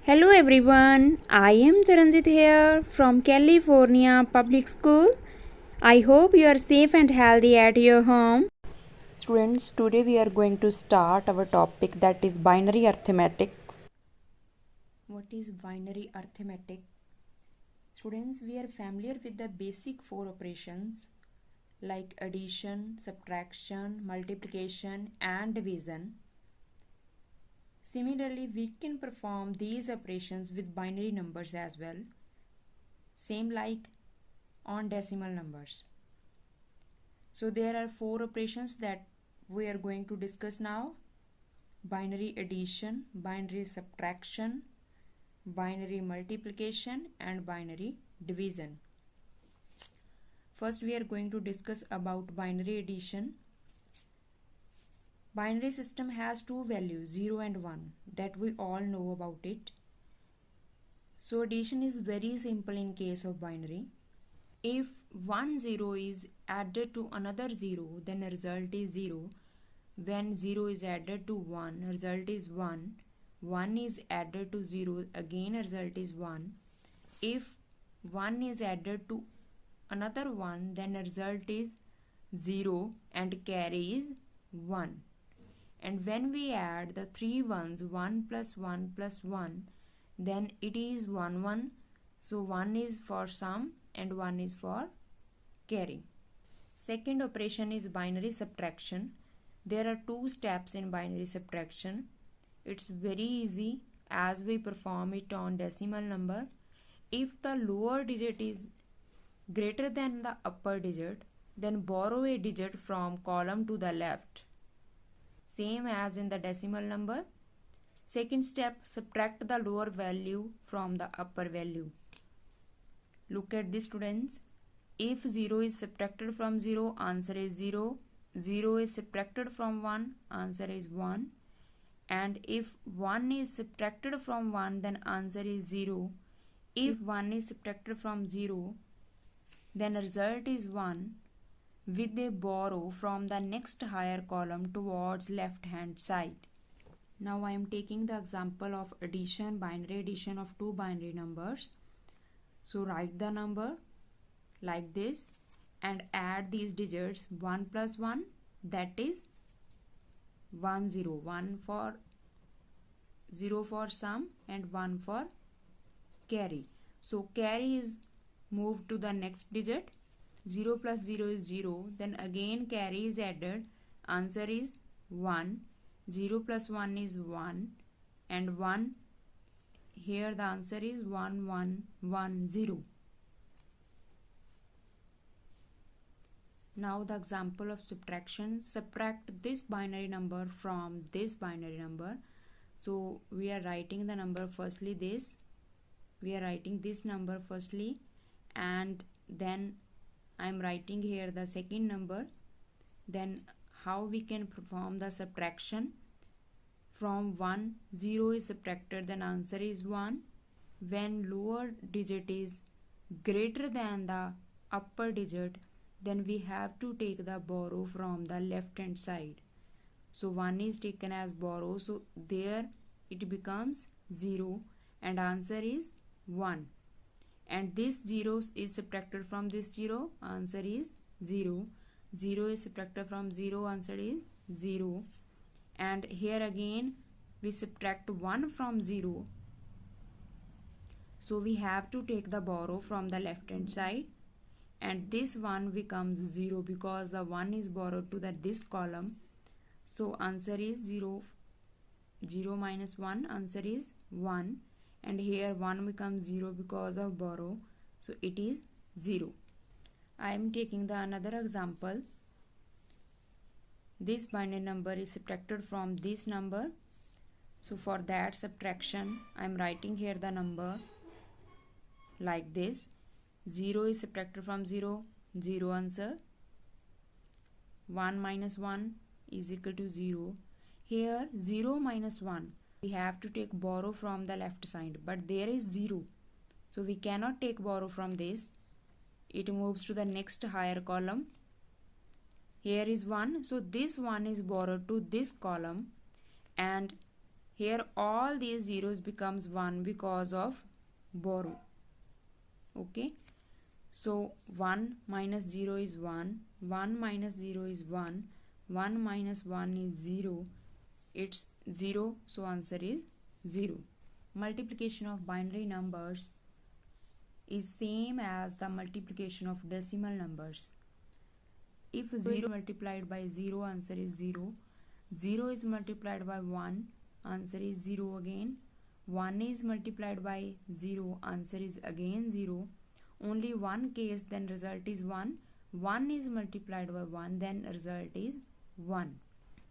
Hello everyone, I am Charanjit here from California Public School. I hope you are safe and healthy at your home. Students, today we are going to start our topic, that is binary arithmetic. What is binary arithmetic? Students, we are familiar with the basic four operations like addition, subtraction, multiplication and division. Similarly, we can perform these operations with binary numbers as well, same like on decimal numbers. So there are four operations that we are going to discuss now: binary addition, binary subtraction, binary multiplication and binary division. First we are going to discuss about binary addition. Binary system has two values, 0 and 1, that we all know about it. So addition is very simple in case of binary. If one 0 is added to another 0, then the result is 0. When 0 is added to 1, result is 1. 1 is added to 0, again result is 1. If 1 is added to another 1, then the result is 0 and carry is 1. And when we add the three ones, 1 plus 1 plus 1, then it is 1 1. So 1 is for sum and 1 is for carry. Second operation is binary subtraction. There are two steps in binary subtraction. It's very easy as we perform it on decimal number. If the lower digit is greater than the upper digit, then borrow a digit from column to the left, same as in the decimal number. Second step, subtract the lower value from the upper value. Look at this, students. If 0 is subtracted from 0, answer is 0. 0 is subtracted from 1, answer is 1. And if 1 is subtracted from 1, then answer is 0. If 1 is subtracted from 0, then result is 1 with a borrow from the next higher column towards left hand side. Now I am taking the example of addition, binary addition of two binary numbers. So write the number like this and add these digits. 1 plus 1, that is 1 0. 1 for 0 for sum and 1 for carry. So carry is moved to the next digit. 0 plus 0 is 0. Then again carry is added. Answer is 1. 0 plus 1 is 1 and 1. Here the answer is 1 1 1 0. Now the example of subtraction. Subtract this binary number from this binary number. So we are writing the number firstly this. We are writing this number firstly, and then I am writing here the second number. Then how we can perform the subtraction? From 1, 0 is subtracted, then answer is 1. When lower digit is greater than the upper digit, then we have to take the borrow from the left hand side. So 1 is taken as borrow, so there it becomes 0 and answer is 1. And this 0 is subtracted from this 0, answer is 0. 0 is subtracted from 0, answer is 0. And here again we subtract 1 from 0, so we have to take the borrow from the left hand side, and this 1 becomes 0 because the 1 is borrowed to this column. So answer is 0. 0 minus 1, answer is 1. And here 1 becomes 0 because of borrow, so it is 0. I am taking the another example. This binary number is subtracted from this number. So for that subtraction, I am writing here the number like this. 0 is subtracted from 0, 0 answer. 1 minus 1 is equal to 0. Here 0 minus 1, we have to take borrow from the left side, but there is 0, so we cannot take borrow from this. It moves to the next higher column. Here is 1, so this 1 is borrowed to this column, and Here all these zeros becomes 1 because of borrow. Okay, so 1 minus 0 is 1, 1 minus 0 is 1, 1 minus 1 is 0, it's 0, so answer is 0. Multiplication of binary numbers is same as the multiplication of decimal numbers. If 0 is multiplied by 0, answer is 0. 0 is multiplied by 1, answer is 0 again. 1 is multiplied by 0, answer is again 0. Only one case, then result is 1. 1 is multiplied by 1, then result is 1.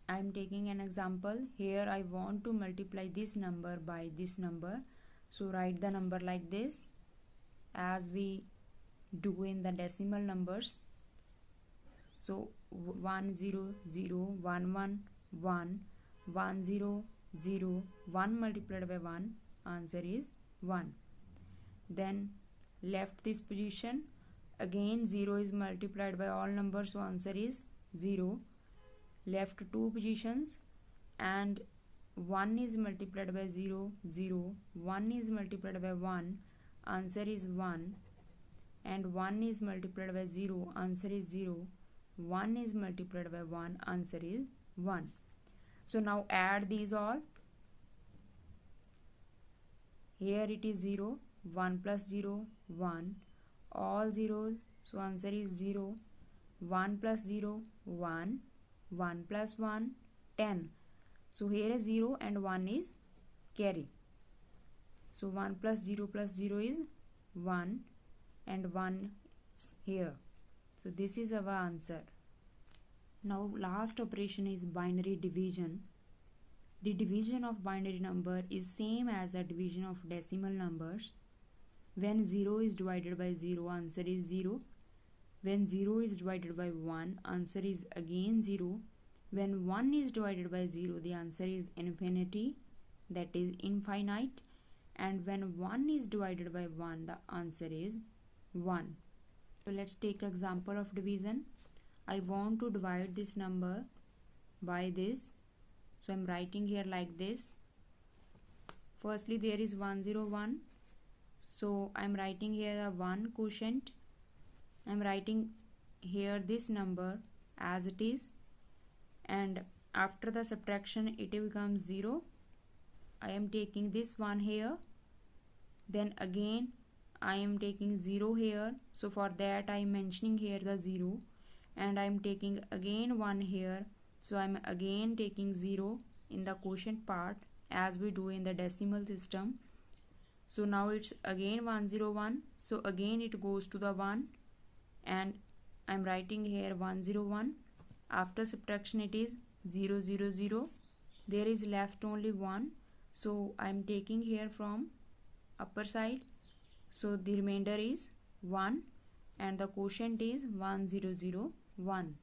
I am taking an example. Here I want to multiply this number by this number. So write the number like this as we do in the decimal numbers. So 1 0 0 1 1 1 1 0 0 1 multiplied by 1, answer is 1. Then left this position, again 0 is multiplied by all numbers, so answer is 0. Left two positions and 1 is multiplied by 0 0, 1 is multiplied by 1, answer is 1, and 1 is multiplied by 0, answer is 0. 1 is multiplied by 1, answer is 1. So now add these all. Here it is 0, 1 plus 0, 1, all zeros, so answer is 0. 1 plus 0, 1, 1 plus 1, 10. So here is 0 and 1 is carry. So 1 plus 0 is 1 and 1 here. So this is our answer. Now last operation is binary division. The division of binary number is same as the division of decimal numbers. When 0 is divided by 0, answer is 0. When 0 is divided by 1, answer is again 0. When 1 is divided by 0, the answer is infinity, that is infinite. And when 1 is divided by 1, the answer is 1. So let's take example of division. I want to divide this number by this. So I'm writing here like this. Firstly, there is 101. So I'm writing here a 1 quotient. I'm writing here this number as it is. And after the subtraction, it becomes 0. I am taking this one here. Then again, I am taking 0 here. So for that, I am mentioning here the 0. And I am taking again 1 here. So I am again taking 0 in the quotient part as we do in the decimal system. So now it's again 101. So again it goes to the 1 and I am writing here 101. After subtraction it is 0 0 0. There is left only 1. So I am taking here from upper side. So the remainder is 1 and the quotient is 1001.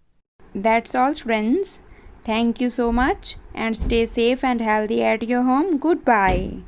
That's all, friends. Thank you so much and stay safe and healthy at your home. Goodbye.